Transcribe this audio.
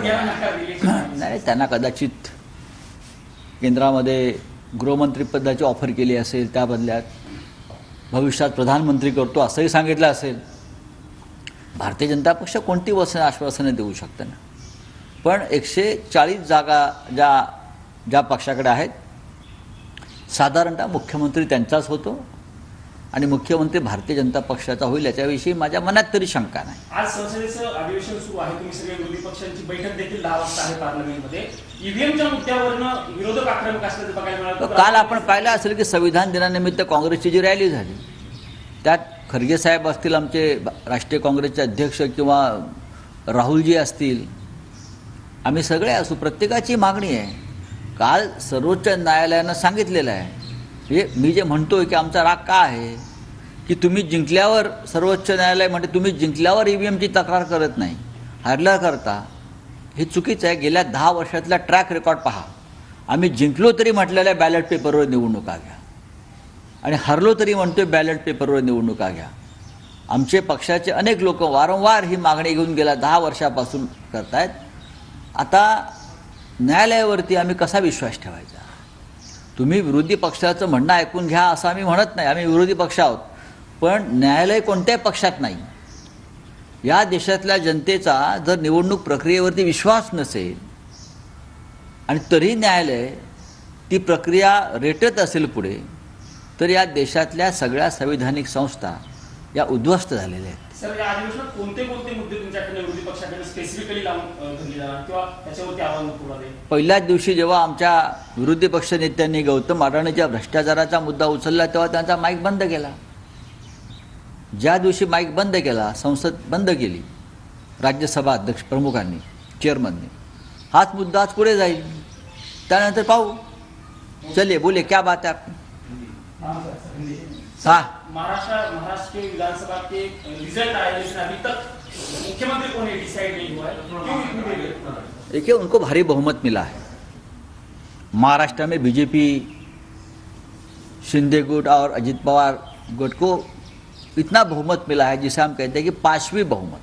नाही, त्यांना कदाचित केंद्रामध्ये गृहमंत्रीपदाची ऑफर केली असेल, त्या बदल्यात भविष्यात प्रधानमंत्री करतो असंही सांगितलं असेल. भारतीय जनता पक्ष कोणती आश्वासनं देऊ शकतं ना, पण 140 जागा ज्या पक्षाकडे आहेत, साधारणतः मुख्यमंत्री त्यांचाच होतो आणि मुख्यमंत्री भारतीय जनता पक्षाचा होईल याच्याविषयी माझ्या मनात तरी शंका नाही. आज संसदेचं अधिवेशन सुरू आहे, तुम्ही सगळे विरोधी पक्षांची बैठक देखील 10 वाजता आहे पार्लमेंटमध्ये. ईव्हीएमच्या मुद्द्यावरनं विरोधक आक्रमक असल्याचं बघायला मिळालं. काल आपण पाहिलं असेल की संविधान दिनानिमित्त काँग्रेसची जी रॅली झाली, त्यात खरगे साहेब असतील, आमचे राष्ट्रीय काँग्रेसचे अध्यक्ष, किंवा राहुलजी असतील, आम्ही सगळे असू, प्रत्येकाची मागणी आहे. काल सर्वोच्च न्यायालयानं सांगितलेलं आहे, हे मी जे म्हणतोय की आमचा राग का आहे की तुम्ही जिंकल्यावर, सर्वोच्च न्यायालय म्हणते तुम्ही जिंकल्यावर ईव्हीएमची तक्रार करत नाही, हारल्या करता. हे चुकीचं आहे. गेल्या 10 वर्षातला ट्रॅक रेकॉर्ड पहा. आम्ही जिंकलो तरी म्हटलेल्या बॅलेट पेपरवर निवडणुका घ्या, आणि हरलो तरी म्हणतोय बॅलेट पेपरवर निवडणुका घ्या. आमचे पक्षाचे अनेक लोक वारंवार ही मागणी घेऊन गेल्या 10 वर्षापासून करतायत. आता न्यायालयावरती आम्ही कसा विश्वास ठेवायचा? तुम्ही विरोधी पक्षाचं म्हणणं ऐकून घ्या असं आम्ही म्हणत नाही, आम्ही विरोधी पक्ष आहोत, पण न्यायालय कोणत्याही पक्षात नाही. या देशातल्या जनतेचा जर निवडणूक प्रक्रियेवरती विश्वास नसेल आणि तरी न्यायालय ती प्रक्रिया रेटत असेल पुढे, तर या देशातल्या सगळ्या संविधानिक संस्था या उद्ध्वस्त झालेल्या आहेत. सर, या अधिवेशनात कोणते मुद्दे तुमच्याकडे विरोधी पक्षाकडे स्पेसिफिकली लावून धरले जाणार किंवा त्याच्यावरती आव्हान पुरवले? पहिल्याच दिवशी जेव्हा आमच्या विरोधी पक्ष नेत्यांनी गौतम अडाणीच्या भ्रष्टाचाराचा मुद्दा उचलला, तेव्हा त्यांचा माईक बंद केला. ज्या दिवशी माईक बंद केला, संसद बंद केली, राज्यसभा अध्यक्ष प्रमुखांनी, चेअरमननी, हाच मुद्दा आज पुढे जाईल. त्यानंतर पाहू, चलिए बोले क्या बात है आपकी. महाराष्ट्र के विधानसभा के रिजल्ट आए, लेकिन अभी तक मुख्यमंत्री कौन है डिसाइड नहीं हुआ है. क्यों इतनी देर? देखिए, उनको भारी बहुमत मिला है. महाराष्ट्र में बीजेपी, शिंदे गुट और अजित पवार गुट को इतना बहुमत मिला है जिसे हम कहते हैं कि 5वीं बहुमत.